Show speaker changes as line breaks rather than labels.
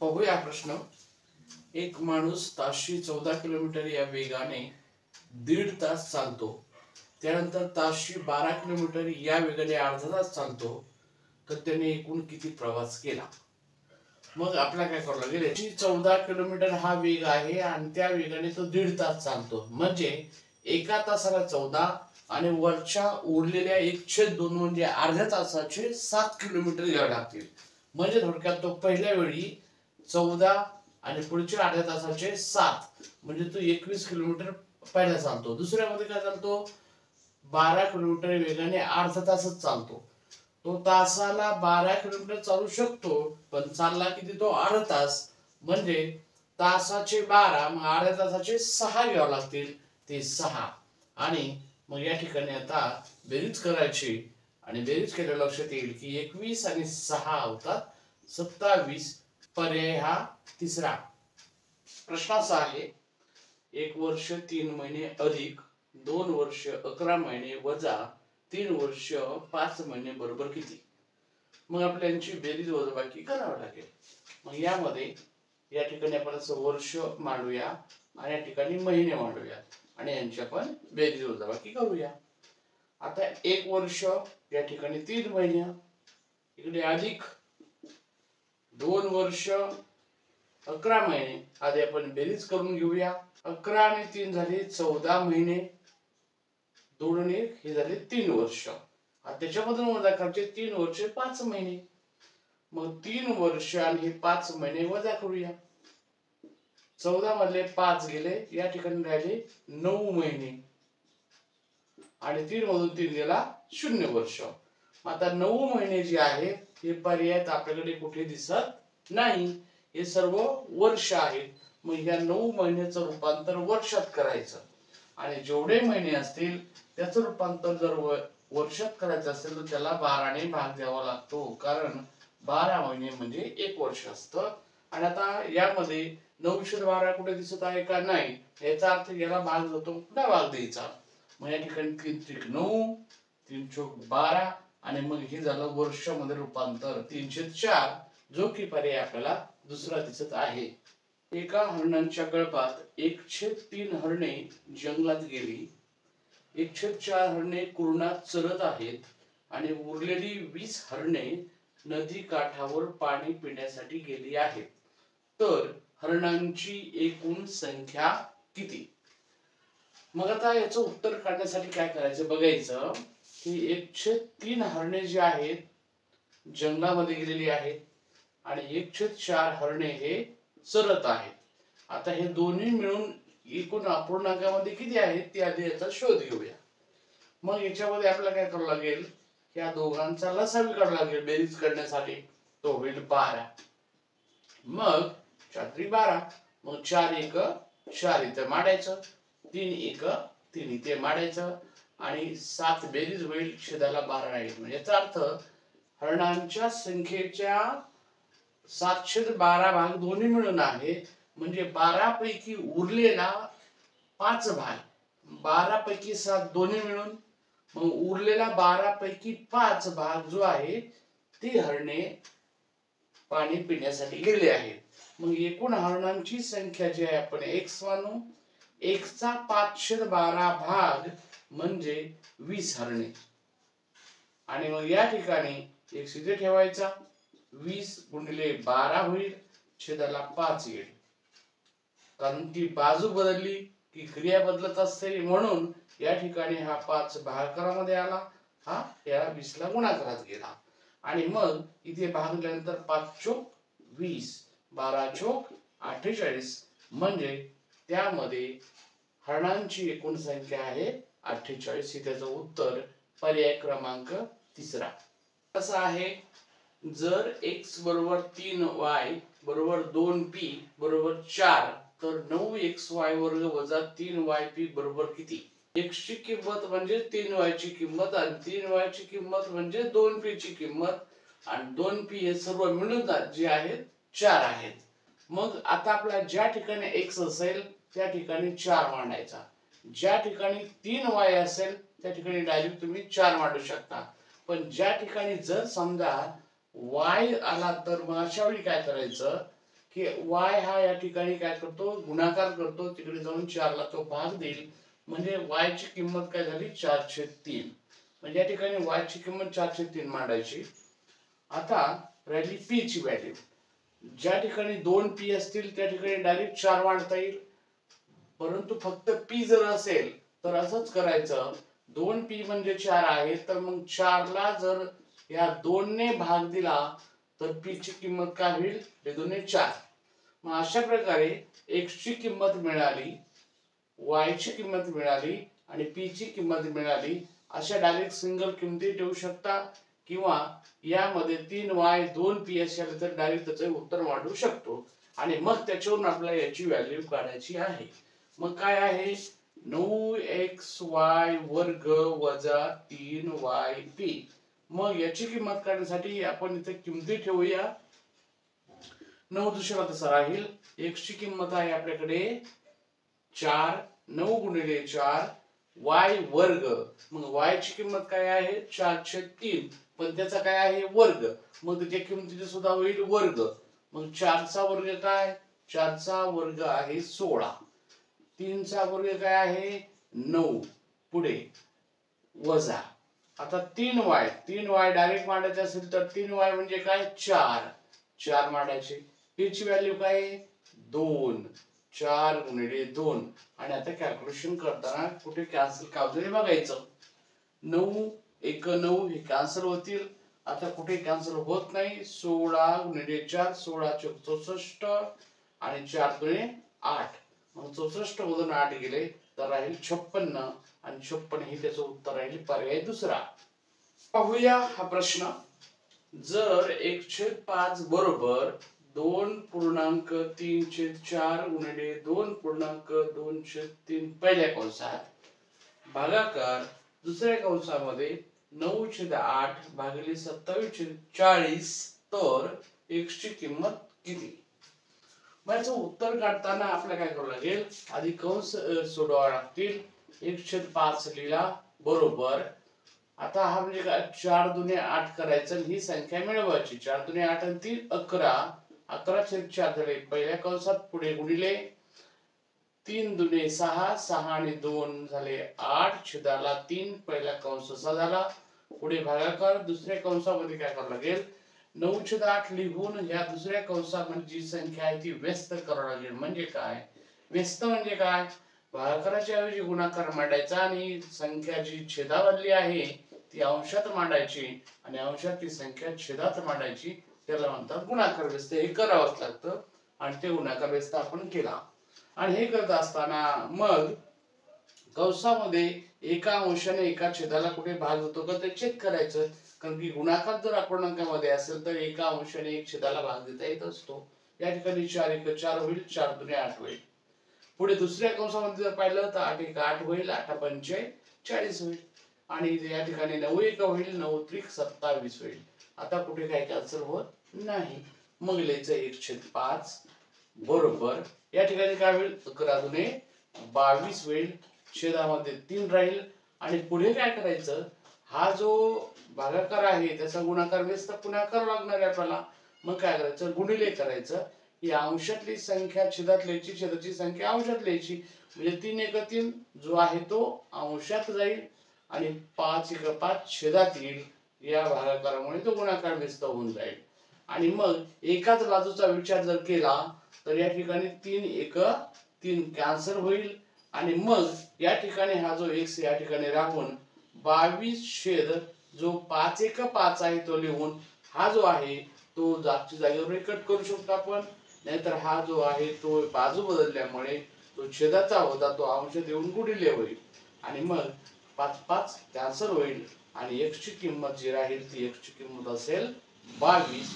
पाहूया प्रश्न। एक माणूस ताशी 14 किलोमीटर या वेगाने 1.5 तास चालतो, त्यानंतर ताशी 12 किलोमीटर या वेगाने अर्धा तास चालतो, तर त्याने एकूण किती प्रवास केला? मग आपल्याला काय करावं लागेल, 14 किलोमीटर हा वेग आहे आणि त्या वेगाने तो 1.5 तास चालतो, म्हणजे एका तासाला 14 आणि वरच्या उरलेल्या 1/2 म्हणजे अर्ध्या तासाचे 7 किलोमीटर घ्यावे लागतील. म्हणजे थोडक्यात तो पहिल्या वेळी 14 आणि पुढच्या अर्ध्या तासाचे 7 म्हणजे तो 21 किलोमीटर पहिला चालतो. दुसऱ्यामध्ये काय चालतो, 12 किलोमीटर वेगाने अर्धा तासच चालतो. तो तासाला 12 किलोमीटर चालू शकतो, पण चालला किती, तो अर्धा तास. म्हणजे तासाचे 12 मग अर्ध्या तासाचे 6 घ्यावे लागतील, ते 6. आणि मग या ठिकाणी आता बेरीज करायची आणि बेरीज केल्यावर लक्षात येईल की 21 आणि 6 होतात 27. पर्याय हा तिसरा. प्रश्न असा आहे, 1 वर्ष 3 महिने अधिक 2 वर्ष 11 महिने वजा 3 वर्ष 5 महिने बरोबर किती? मग आपल्याला यांची बेरीज वजाबाकी करावी लागेल. मग यामध्ये या ठिकाणी आपण असं वर्ष मांडूया आणि या ठिकाणी महिने मांडूया आणि यांची आपण बेरीज वजाबाकी करूया. आता 1 वर्ष या ठिकाणी 3 महिने, इकडे अधिक 2 वर्ष 11 महिने. आधी आपण बेरीज करून घेऊया. 11 आणि 3 झाले 14 महिने, 2 आणि 1 हे झाले 3 वर्ष. त्याच्यामधून वजा करायचे 3 वर्ष 5 महिने. मग 3 वर्ष आणि हे 5 महिने वजा करूया. 14 मधले 5 गेले, या ठिकाणी राहिले 9 महिने आणि 3 मधून 3 गेला 0 वर्ष. आता 9 महिने जे आहे हे पर्यायात आपल्याकडे कुठे दिसत नाही, हे सर्व वर्ष आहेत. मग ह्या 9 महिन्याचं रूपांतर वर्षात करायचं आणि जेवढे महिने असतील त्याचं रूपांतर जर वर्षात करायचं असेल तर त्याला 12 ने भाग द्यावा लागतो, कारण 12 महिने म्हणजे 1 वर्ष असतं. आणि आता यामध्ये 9/12 कुठे दिसत आहे का? नाही. याचा अर्थ याला भाग जातो, कुठला भाग द्यायचा? मग या ठिकाणी 3×9 3×12 आणि मग हे झालं वर्षामध्ये रूपांतर 304, जो की पर्याय आपल्याला दुसरा दिसत आहे. एका हरणांच्या कळपात 1/3 हरणे जंगलात गेली, 1/4 हरणे कुरणात चरत आहेत आणि उरलेली 20 हरणे नदी काठावर पाणी पिण्यासाठी गेली आहेत, तर हरणांची एकूण संख्या किती? मग आता याचं उत्तर काढण्यासाठी काय करायचं बघायचं की 1/3 हरणे जी आहेत जंगलामध्ये गेलेली आहेत आणि 1/4 हरणे हे चरत आहेत. आता हे दोन्ही मिळून एकूण अपूर्णांकामध्ये किती आहेत ते आधी याचा शोध घेऊया. मग याच्यामध्ये आपल्याला काय करावं लागेल, या दोघांचा लसावी काढावा लागेल बेरीज करण्यासाठी. तो होईल 12. मग 4×3 = 12. मग 4×1 4 इथे मांडायचं, 3×1 3 इथे मांडायचं आणि 7 बेरीज होईल, छेदाला 12 राहील. म्हणजे याचा अर्थ हरणांच्या संख्येच्या 7/12 भाग दोन्ही मिळून आहे, म्हणजे 12 पैकी उरलेला 5 भाग, 12 पैकी 7 दोन्ही मिळून, मग उरलेला 12 पैकी 5 भाग जो आहे ती हरणे पाणी पिण्यासाठी गेले आहेत. मग एकूण हरणांची संख्या जी आहे आपण x मानू, x चा 5/12 भाग म्हणजे 20 हरणे. आणि मग या ठिकाणी x इथे ठेवायचा, 20×12 होईल, छेदाला 5 येईल. कारण ती बाजू बदलली की क्रिया बदलत असते, म्हणून या ठिकाणी हा 5 भागाकारामध्ये आला, हा या 20 ला गुणाकारात गेला. आणि मग इथे भागल्यानंतर 5×4 = 20, 12×4 = 48, म्हणजे त्यामध्ये हरणांची एकूण संख्या आहे 48. ही त्याचं उत्तर पर्याय क्रमांक तिसरा. कसं आहे, जर x = 3y = 2p = 4 तर 9xy² - 3yp बरोबर किती? x ची किंमत म्हणजे 3y ची किंमत आणि 3y ची किंमत म्हणजे 2p ची किंमत आणि 2p हे सर्व मिळून जे आहेत 4 आहेत. मग आता आपल्याला ज्या ठिकाणी x असेल त्या ठिकाणी 4 मांडायचा, ज्या ठिकाणी 3y असेल त्या ठिकाणी डायरेक्ट तुम्ही 4 मांडू शकता. पण ज्या ठिकाणी जर समजा y आला तर मग अशा वेळी काय करायचं, की y हा या ठिकाणी काय करतो, गुणाकार करतो, तिकडे जाऊन 4 ला तो भाग देईल, म्हणजे y ची किंमत काय झाली 4/3. म्हणजे या ठिकाणी y ची किंमत 4/3 मांडायची. आता राहिली p ची व्हॅल्यू. ज्या ठिकाणी 2 p असतील त्या ठिकाणी डायरेक्ट 4 मांडता येईल, परंतु फक्त p जर असेल तर असंच करायचं, 2p म्हणजे 4 आहे, तर मग 4 ला जर या 2 ने भाग दिला तर p ची किंमत काय होईल, हे 2 ने 4. मग अशा प्रकारे x ची किंमत मिळाली, y ची किंमत मिळाली आणि p ची किंमत मिळाली. अशा डायरेक्ट सिंगल किमती ठेवू शकता, किंवा यामध्ये 3y 2p असेल तर डायरेक्ट त्याचे उत्तर मांडू शकतो. आणि मग त्याच्यावरून आपल्याला याची व्हॅल्यू काढायची आहे. मग काय आहे, 9xy वर्ग वजा 3yp. मग याची किंमत काढण्यासाठी आपण इथे किमती ठेवूया. 9 दुसरा तसा राहील. x ची किंमत आहे आपल्याकडे 4, 9 गुणिले 4 y वर्ग. मग y ची किंमत काय आहे 4/3, पण त्याचा काय आहे वर्ग, मग त्याच्या किमतीचे सुद्धा होईल वर्ग. मग 4 चा वर्ग काय, 4 चा वर्ग आहे 16, 3 चा वर्ग काय आहे 9, पुढे वजा. आता 3y डायरेक्ट मांडायचे असेल तर 3y म्हणजे काय 4 मांडायचे. p ची व्हॅल्यू काय 2, 4 गुणिले 2. आणि आता कॅल्क्युलेशन करताना कुठे कॅन्सल का होते बघायचं. 9 1 9 हे कॅन्सल होतील, आता कुठे कॅन्सल होत नाही. 16 गुणिले 4 16 चौक 64 आणि 4 दुणे 8. मग 64 मधून 8 गेले तर राहील 56, आणि 56 हे त्याचं उत्तर राहील पर्याय दुसरा. पाहूया हा प्रश्न. जर 1/5 बरोबर 2.3/4 गुणिले 2.2/3 पहिल्या कंसात, भागाकार दुसऱ्या कंसामध्ये 9/8 भागिले 27/40, तर x ची किंमत किती. मग याचं उत्तर काढताना आपल्याला काय करावं लागेल, आधी कंस सोडवावे लागतील. 1/5 लिहिला बरोबर. आता हा म्हणजे काय 4 दुने 8 करायचं, ही संख्या मिळवायची. 4 दुने 8 आणि 3 11, 11/4 झाले पहिल्या कंसात, पुढे गुणिले 3 दुने 6, 6 आणि 2 झाले 8, छेदाला 3 पहिला कंस असा झाला. पुढे भागाकार दुसऱ्या कंसामध्ये काय करावं लागेल, 9/8 लिहून या दुसऱ्या कंसामध्ये जी संख्या आहे ती व्यस्त करावी लागेल. म्हणजे काय व्यस्त म्हणजे काय, भागाकाराच्या ऐवजी गुणाकार मांडायचा आणि संख्या जी छेदावरली आहे ती अंशात मांडायची, आणि अंशातली संख्या छेदात मांडायची. त्याला म्हणतात गुणाकार व्यस्त. हे करावंच लागतं, आणि ते गुणाकार व्यस्त आपण केला. आणि हे करत असताना मग कंसामध्ये एका अंशाने एका छेदाला कुठे भाग होतो का ते चेक करायचं. कारण की गुणाकार जर अपूर्णांकामध्ये असेल तर एका अंशाने एक छेदाला भाग देता येत असतो. या ठिकाणी 4 1 4 होईल, 4 दुने 8 होईल. पुढे दुसऱ्या कंसामध्ये जर पाहिलं तर 8 1 8 होईल, 8 5 40 होईल, आणि या ठिकाणी 9 1 होईल, 9 3 27 होईल. आता कुठे काही कॅन्सल होत नाही. मग लिहायचं 1/5 बरोबर, या ठिकाणी काय होईल 11 दुने 22 होईल, छेदामध्ये 3 राहील. आणि पुढे काय करायचं, हा जो भागाकार आहे त्याचा गुणाकार व्यस्त पुन्हा करावा लागणार आहे आपल्याला. मग काय करायचं, गुणिले करायचं. ही अंशातली संख्या छेदात लिहायची, छेदाची संख्या अंशात लिहायची. म्हणजे 3 1 3 जो आहे तो अंशात जाईल, आणि 5 1 5 छेदात येईल. या भागाकारामुळे तो गुणाकार व्यस्त होऊन जाईल. आणि मग एकाच बाजूचा विचार जर केला तर या ठिकाणी 3 1 3 कॅन्सल होईल, आणि मग या ठिकाणी हा जो x या ठिकाणी राहून 22 छेद जो 5 1 5 आहे तो लिहून, हा जो आहे तो जागच्या जागेवर कट करू शकतो आपण. नाहीतर हा जो आहे तो बाजू बदलल्यामुळे तो छेदाचा होता तो अंश देऊन गुणिले होईल, आणि मग 5 5 कॅन्सल होईल, आणि x ची किंमत जी राहील ती x ची किंमत असेल 22.